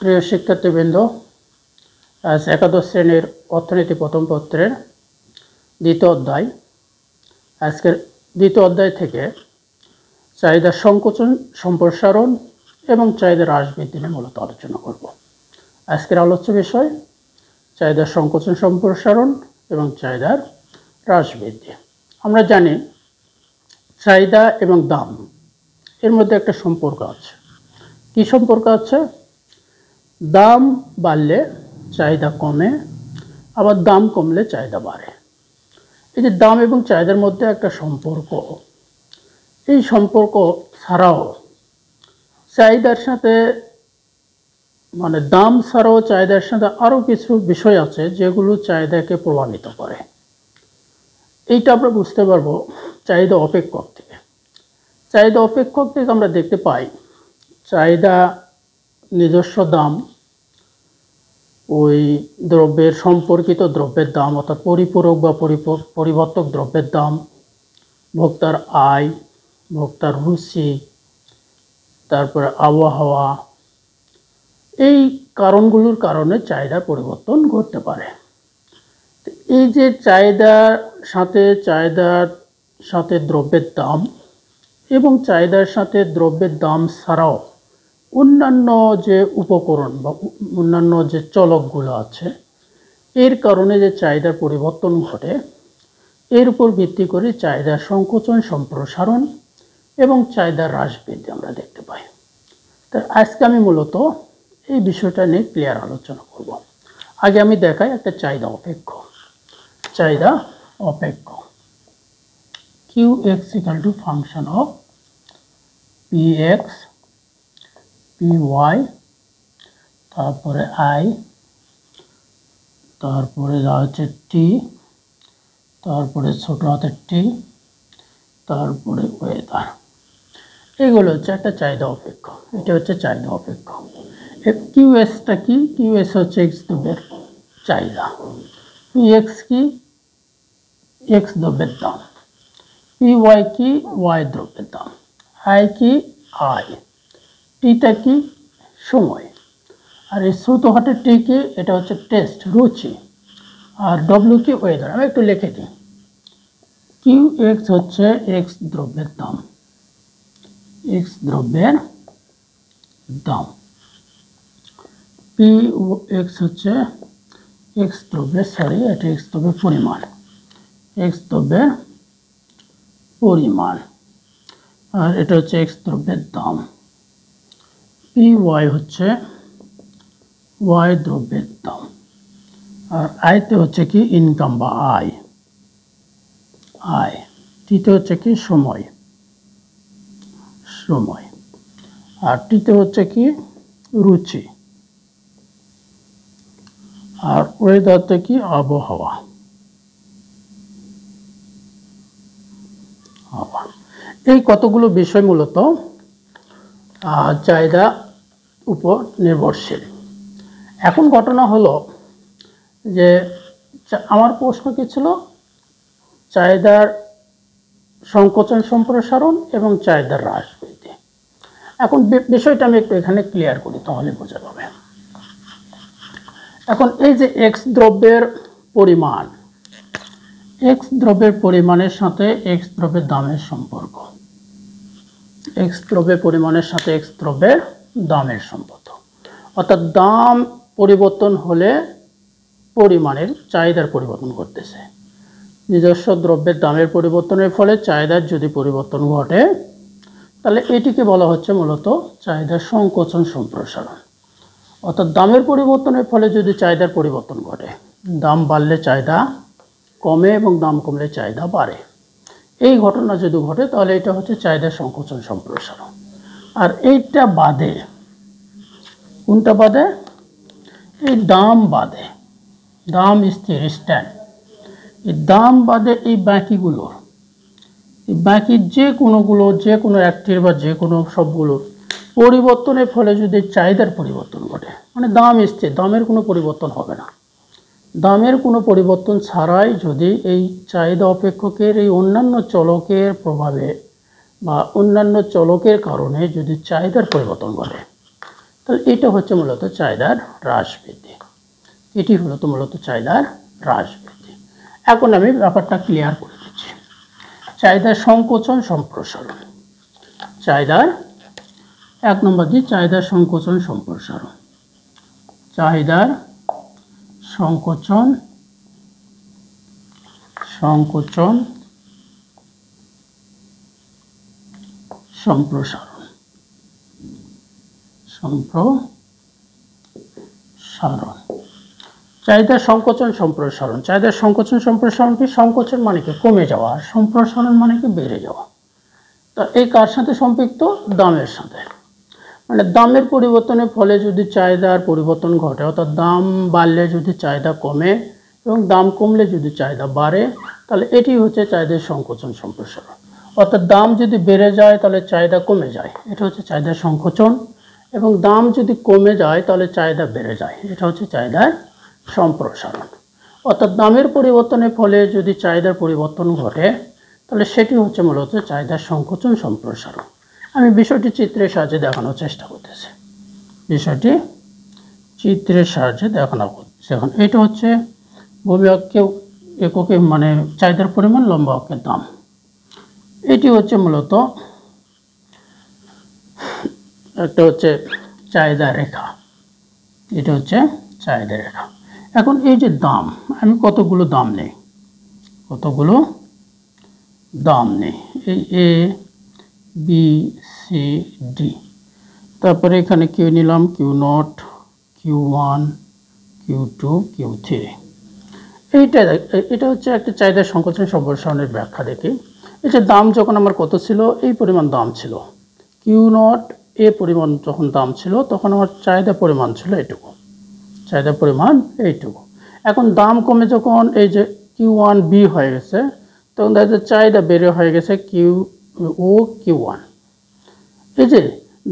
প্রিয় শিক্ষার্থীবৃন্দ, আজ একাদশ শ্রেণীর অর্থনীতি প্রথম পত্রের দ্বিতীয় অধ্যায়। আজকের দ্বিতীয় অধ্যায় থেকে চাহিদা সংকোচন, সম্প্রসারণ এবং চাহিদা হ্রাস বৃদ্ধি নিয়ে মূলত আলোচনা করব। আজকের আলোচ্য বিষয় চাহিদা সংকোচন, সম্প্রসারণ এবং চাহিদার হ্রাস বৃদ্ধি। আমরা জানি চাহিদা এবং দাম এর মধ্যে একটা সম্পর্ক আছে। কি সম্পর্ক আছে? দাম বাড়লে চাহিদা কমে, আবার দাম কমলে চাহিদা বাড়ে। এই যে দাম এবং চাহিদার মধ্যে একটা সম্পর্ক, এই সম্পর্ক ছাড়াও চাহিদার সাথে দাম ছাড়াও চাহিদার সাথে আরও কিছু বিষয় আছে যেগুলো চাহিদাকে প্রভাবিত করে। এইটা আমরা বুঝতে পারবো চাহিদা অপেক্ষক থেকে। চাহিদা অপেক্ষক থেকে আমরা দেখতে পাই চাহিদা নিজস্ব দাম, ওই দ্রব্যের সম্পর্কিত দ্রব্যের দাম অর্থাৎ পরিপূরক বা পরিবর্তক দ্রব্যের দাম, ভোক্তার আয়, ভোক্তার রুচি, তারপরে আবহাওয়া, এই কারণগুলোর কারণে চাহিদার পরিবর্তন ঘটতে পারে। এই যে চাহিদার সাথে দ্রব্যের দাম এবং চাহিদার সাথে দ্রব্যের দাম ছাড়াও অন্যান্য যে উপকরণ বা অন্যান্য যে চলকগুলো আছে, এর কারণে যে চাহিদার পরিবর্তন ঘটে, এর উপর ভিত্তি করে চাহিদার সংকোচন, সম্প্রসারণ এবং চাহিদার হ্রাস বৃদ্ধি আমরা দেখতে পাই। তাই আজকে আমি মূলত এই বিষয়টা নিয়ে ক্লিয়ার আলোচনা করব। আগে আমি দেখাই একটা চাহিদা অপেক্ষ। চাহিদা অপেক্ষ QX = function of PX, PY, তারপরে I, তারপরে হচ্ছে T, তারপরে ছোট হাতের T, তারপরে ওয়েদার। এগুলো হচ্ছে একটা চাহিদা অপেক্ষ। এটা হচ্ছে চাহিদা অপেক্ষ। QSটা কি? QS হচ্ছে X দ্রব্যের চাহিদা, PX কি? X দ্রব্যের দাম, PY কি? Y দ্রব্যের দাম, I কি? I, টিটা কি? সময়। আর এই ছোট হাতের টি কি? এটা হচ্ছে টেস্ট, রুচি। আর ডব্লিউ কি? ওয়েদার। আমি একটু লিখে দিই। QX হচ্ছে X দ্রব্যের দাম, X দ্রব্যের দাম। PX হচ্ছে X দ্রব্যের এটা X দ্রব্যের পরিমাণ, X দ্রব্যের পরিমাণ। আর এটা হচ্ছে X দ্রব্যের দাম। PY হচ্ছে Y দ্রব্যের দাম। আর আয়তে হচ্ছে কি? ইনকাম বা আয়, আয়। টিতে হচ্ছে কি? সময়, সময়। আর টিতে হচ্ছে কি? রুচি। আর ওয়েদারতে কি? আবহাওয়া, এই কতগুলো বিষয় মূলত চাহিদা উপর নির্ভরশীল। এখন ঘটনা হলো যে আমার প্রশ্ন কি ছিল? চাহিদার সংকোচন, সম্প্রসারণ এবং চাহিদার হ্রাস বৃদ্ধি। এখন বিষয়টা আমি একটু এখানে ক্লিয়ার করি, তাহলে বোঝা যাবে। এখন এই যে X দ্রব্যের পরিমাণ, X দ্রব্যের পরিমাণের সাথে X দ্রব্যের দামের সম্পর্ক, X দ্রব্যের পরিমাণের সাথে X দ্রব্যের দামের সম্পর্ক, অর্থাৎ দাম পরিবর্তন হলে পরিমাণের চাহিদার পরিবর্তন ঘটতেছে। নিজস্ব দ্রব্যের দামের পরিবর্তনের ফলে চাহিদার যদি পরিবর্তন ঘটে, তাহলে এটিকে বলা হচ্ছে মূলত চাহিদার সংকোচন, সম্প্রসারণ। অর্থাৎ দামের পরিবর্তনের ফলে যদি চাহিদার পরিবর্তন ঘটে, দাম বাড়লে চাহিদা কমে এবং দাম কমলে চাহিদা বাড়ে, এই ঘটনা যদি ঘটে তাহলে এটা হচ্ছে চাহিদার সংকোচন, সম্প্রসারণ। আর এইটা বাদে কোনটা বাদে? এই দাম বাদে, দাম স্থির, স্ট্যান্ড। এই দাম বাদে এই বাকিগুলো, এই বাকি যে কোনো একটির বা যে কোনো সবগুলোর পরিবর্তনের ফলে যদি চাহিদার পরিবর্তন ঘটে, দাম স্থির, দামের কোনো পরিবর্তন হবে না, দামের কোনো পরিবর্তন ছাড়াই যদি এই চাহিদা অপেক্ষকের এই অন্যান্য চলকের প্রভাবে বা অন্যান্য চলকের কারণে যদি চাহিদার পরিবর্তন ঘটে, তাহলে এটা হচ্ছে মূলত চাহিদার হ্রাস বৃদ্ধি। এটি হলো মূলত চাহিদার হ্রাস বৃদ্ধি। এখন আমি ব্যাপারটা ক্লিয়ার করে দিচ্ছি। চাহিদার সংকোচন সম্প্রসারণ, চাহিদার 1 নম্বর দিয়ে চাহিদার সংকোচন সম্প্রসারণ, চাহিদার সংকোচন সম্প্রসারণ। চাহিদার সংকোচন সম্প্রসারণ। চাহিদার সংকোচন সম্প্রসারণ কি? সংকোচন মানে কি? কমে যাওয়া, আর সম্প্রসারণ মানে কি? বেড়ে যাওয়া। তো এই কার সাথে সম্পৃক্ত? দামের সাথে। মানে দামের পরিবর্তনের ফলে যদি চাহিদার পরিবর্তন ঘটে, অর্থাৎ দাম বাড়লে যদি চাহিদা কমে এবং দাম কমলে যদি চাহিদা বাড়ে, তাহলে এটি হচ্ছে চাহিদার সংকোচন সম্প্রসারণ। অর্থাৎ দাম যদি বেড়ে যায় তাহলে চাহিদা কমে যায়, এটা হচ্ছে চাহিদার সংকোচন, এবং দাম যদি কমে যায় তাহলে চাহিদা বেড়ে যায়, এটা হচ্ছে চাহিদার সম্প্রসারণ। অর্থাৎ দামের পরিবর্তনের ফলে যদি চাহিদার পরিবর্তন ঘটে তাহলে সেটি হচ্ছে মূলত চাহিদার সংকোচন সম্প্রসারণ। আমি বিষয়টি চিত্রের সাহায্যে দেখানোর চেষ্টা করতেছি। বিষয়টি চিত্রের সাহায্যে দেখানো হচ্ছে। এখন এটা হচ্ছে ভূমি এককে মানে চাহিদার পরিমাণ, লম্বা অক্ষের দাম। এটি হচ্ছে মূলত একটা হচ্ছে চাহিদা রেখা, এটা হচ্ছে চাহিদা রেখা। এখন এই যে দাম, আমি কতগুলো দাম নেই, এই এ বি সি ডি, তারপরে এখানে কিউ নিলাম, Q naught, Q one, Q two, Q three. এটা হচ্ছে একটা চাহিদা সংকোচন সম্প্রসারণের ব্যাখ্যা দেখি। এই যে দাম যখন আমার কত ছিল, এই পরিমাণ দাম ছিল, কিউ নট এ পরিমাণ যখন দাম ছিল তখন আমার চাহিদা পরিমাণ ছিল এইটুকু, চাহিদা পরিমাণ এইটুকু। এখন দাম কমে যখন এই যে কিউ ওয়ান বি হয়ে গেছে, তখন দেখা যাচ্ছে চাহিদা বেড়ে হয়ে গেছে কিউ ও কিউ ওয়ান। এই যে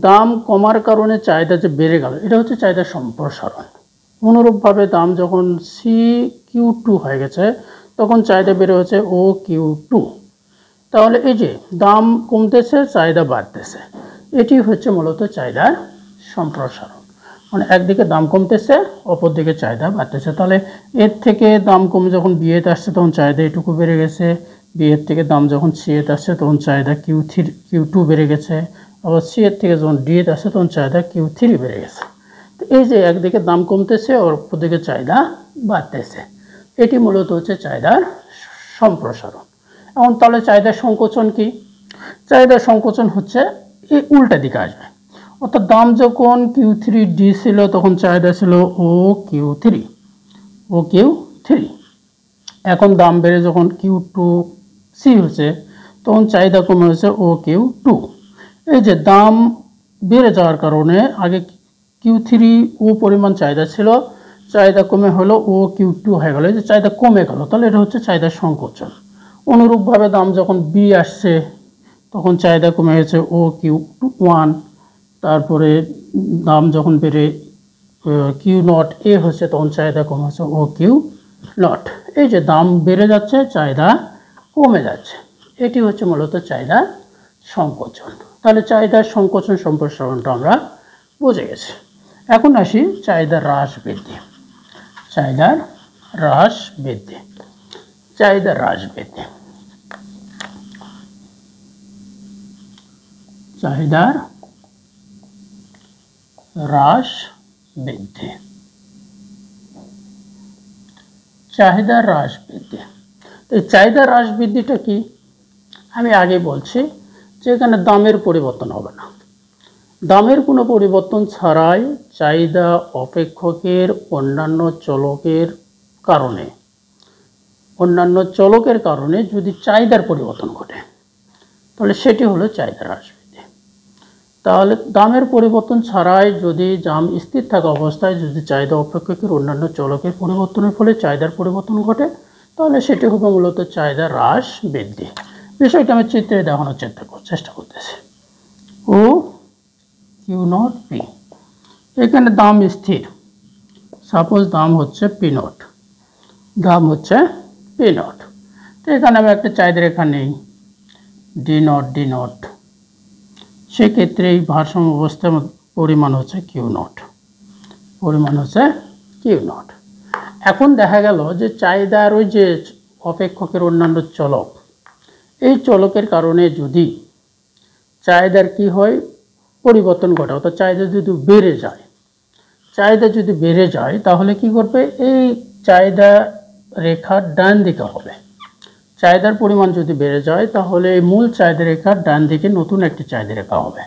দাম কমার কারণে চাহিদা যে বেড়ে গেল, এটা হচ্ছে চাহিদা সম্প্রসারণ। অনুরূপভাবে দাম যখন সি কিউ টু হয়ে গেছে তখন চাহিদা বেড়ে হচ্ছে ও কিউ টু। তাহলে এই যে দাম কমতেছে, চাহিদা বাড়তেছে, এটি হচ্ছে মূলত চাহিদার সম্প্রসারণ। মানে একদিকে দাম কমতেছে, অপর দিকে চাহিদা বাড়তেছে। তাহলে এর থেকে দাম কমে যখন বি এতে আসছে তখন চাহিদা এটুকু বেড়ে গেছে, বি এর থেকে দাম যখন সি এতে আসছে তখন চাহিদা কিউ টু বেড়ে গেছে, আবার সি এর থেকে যখন ডি এতে আসছে তখন চাহিদা কিউ থ্রি বেড়ে গেছে। তো এই যে একদিকে দাম কমতেছে, অপর দিকে চাহিদা বাড়তেছে, এটি মূলত হচ্ছে চাহিদার সম্প্রসারণ। এখন তাহলে চাহিদার সংকোচন কি? চাহিদার সংকোচন হচ্ছে এই উল্টা দিকে আসবে। অর্থাৎ দাম যখন কিউ থ্রি ডি ছিল তখন চাহিদা ছিল ও কিউ থ্রি। এখন দাম বেড়ে যখন কিউ টু সি হচ্ছে তখন চাহিদা কমে হচ্ছে ও কিউ টু। এই যে দাম বেড়ে যাওয়ার কারণে আগে কিউ থ্রি ও পরিমাণ চাহিদা ছিল, চাহিদা কমে হলো ও কিউ টু হয়ে গেল, এই যে চাহিদা কমে গেল, তাহলে এটা হচ্ছে চাহিদার সংকোচন। অনুরূপভাবে দাম যখন বি আসছে তখন চাহিদা কমে গেছে ও কিউ ওয়ান, তারপরে দাম যখন বেড়ে কিউ নট এ হচ্ছে তখন চাহিদা কমে হচ্ছে ও কিউ নট। এই যে দাম বেড়ে যাচ্ছে, চাহিদা কমে যাচ্ছে, এটি হচ্ছে মূলত চাহিদা সংকোচন। তাহলে চাহিদার সংকোচন সম্প্রসারণটা আমরা বুঝে গেছি। এখন আসি চাহিদার হ্রাস বৃদ্ধি। চাহিদার হ্রাস বৃদ্ধি, চাহিদার হ্রাস বৃদ্ধি, চাহিদার হ্রাস বৃদ্ধি, চাহিদার হ্রাস বৃদ্ধি। এই চাহিদার হ্রাস বৃদ্ধিটা কি? আমি আগে বলছি যে এখানে দামের পরিবর্তন হবে না, দামের কোনো পরিবর্তন ছাড়াই চাহিদা অপেক্ষকের অন্যান্য চলকের কারণে যদি চাহিদার পরিবর্তন ঘটে তাহলে সেটি হলো চাহিদার হ্রাস বৃদ্ধি। তাহলে দামের পরিবর্তন ছাড়াই যদি দাম স্থির থাকা অবস্থায় যদি চাহিদা অপেক্ষকের অন্যান্য চলকের পরিবর্তনের ফলে চাহিদার পরিবর্তন ঘটে তাহলে সেটি হবে মূলত চাহিদার হ্রাস বৃদ্ধি। বিষয়টা আমি চিত্রে দেখানোর চেষ্টা করতেছি। ও কিউ নট পি, এখানে দাম স্থির, সাপোজ দাম হচ্ছে পি নট, দাম হচ্ছে পি নট। তো এখানে আমি একটা চাহিদা রেখা নেই ডি নট, সেক্ষেত্রে এই ভারসাম্য অবস্থার পরিমাণ হচ্ছে কিউ নট, পরিমাণ হচ্ছে কিউ নট। এখন দেখা গেল যে চাহিদার ওই যে অপেক্ষকের অন্যান্য চলক, এই চলকের কারণে যদি চাহিদার কি হয় পরিবর্তন ঘটে, অর্থাৎ চাহিদা যদি বেড়ে যায়, চাহিদা যদি বেড়ে যায় তাহলে কি করবে, এই চাহিদা রেখার ডান দিকে হবে। চাহিদার পরিমাণ যদি বেড়ে যায় তাহলে এই মূল চাহিদা রেখার ডান দিকে নতুন একটি চাহিদা রেখা হবে,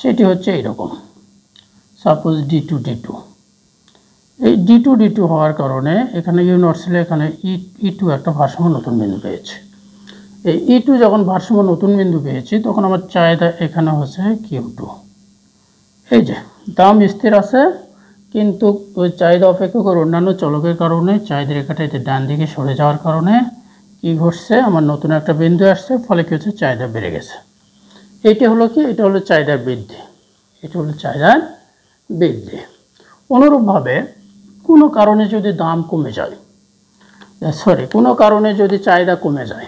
সেটি হচ্ছে এইরকম। সাপোজ D2 D2, এই D2 D2 হওয়ার কারণে এখানে ইউ নট ছিল, এখানে E2 একটা ভারসাম্য নতুন বিন্দু পেয়েছে। এই E2 যখন ভারসাম্য নতুন বিন্দু পেয়েছি তখন আমার চাহিদা এখানে হচ্ছে Q2। এই যে দাম স্থির আছে, কিন্তু ওই চাহিদা অপেক্ষকের অন্যান্য চলকের কারণে চাহিদা রেখাটা এতে ডান দিকে সরে যাওয়ার কারণে কি ঘটছে, আমার নতুন একটা বিন্দু আসছে, ফলে কি হচ্ছে, চাহিদা বেড়ে গেছে। এইটা হলো কি, এটা হলো চাহিদার বৃদ্ধি, এটা হলো চাহিদার বৃদ্ধি। অনুরূপভাবে কোনো কারণে যদি দাম কমে যায়, কোনো কারণে যদি চাহিদা কমে যায়,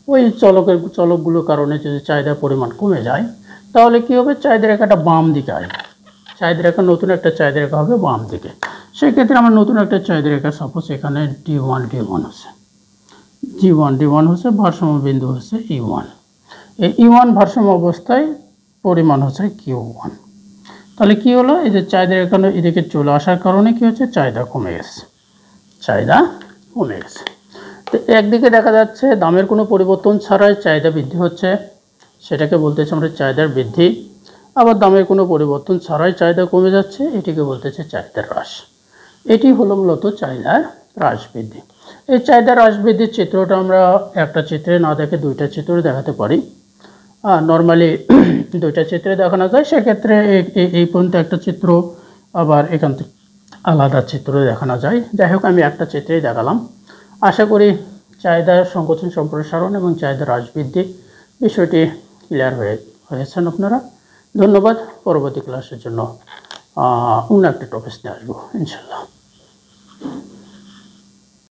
ওই চলকগুলোর কারণে যদি চাহিদার পরিমাণ কমে যায় তাহলে কি হবে, চাহিদা রেখাটা বাম দিকে আসবে, চাহিদা রেখা নতুন একটা চাহিদা রেখা হবে বাম দিকে। সেক্ষেত্রে আমার নতুন একটা চাহিদা রেখা সাপোজ এখানে D1 D1 হচ্ছে, G1 D1 হচ্ছে, ভারসাম্য বিন্দু হচ্ছে E1। এই E1 ভারসাম্য অবস্থায় পরিমাণ হচ্ছে Q1। তাহলে কি হলো, এই যে চাহিদা এখানে এদিকে চলে আসার কারণে কি হচ্ছে, চাহিদা কমে গেছে, চাহিদা কমে গেছে। তো একদিকে দেখা যাচ্ছে দামের কোনো পরিবর্তন ছাড়াই চাহিদা বৃদ্ধি হচ্ছে, সেটাকে বলতেছে আমরা চাহিদার বৃদ্ধি। আবার দামের কোনো পরিবর্তন ছাড়াই চাহিদা কমে যাচ্ছে, এটিকে বলতেছে চাহিদার হ্রাস। এটি হলো মূলত চাহিদার হ্রাস বৃদ্ধি। এই চাহিদার হ্রাস বৃদ্ধির চিত্রটা আমরা একটা চিত্রে না দেখে দুইটা চিত্রে দেখাতে পারি। নর্মালি দুইটা চিত্রে দেখানো যায়, সেক্ষেত্রে এই পর্যন্ত একটা চিত্র, আবার এখান থেকে আলাদা চিত্র দেখানো যায়। যাই হোক, আমি একটা চিত্রেই দেখালাম। আশা করি চাহিদার সংকোচন সম্প্রসারণ এবং চাহিদার হ্রাস বৃদ্ধি বিষয়টি ক্লিয়ার হয়েছেন আপনারা। ধন্যবাদ। পরবর্তী ক্লাসের জন্য অন্য একটা টপিক নিয়ে আসবো ইনশাল্লাহ।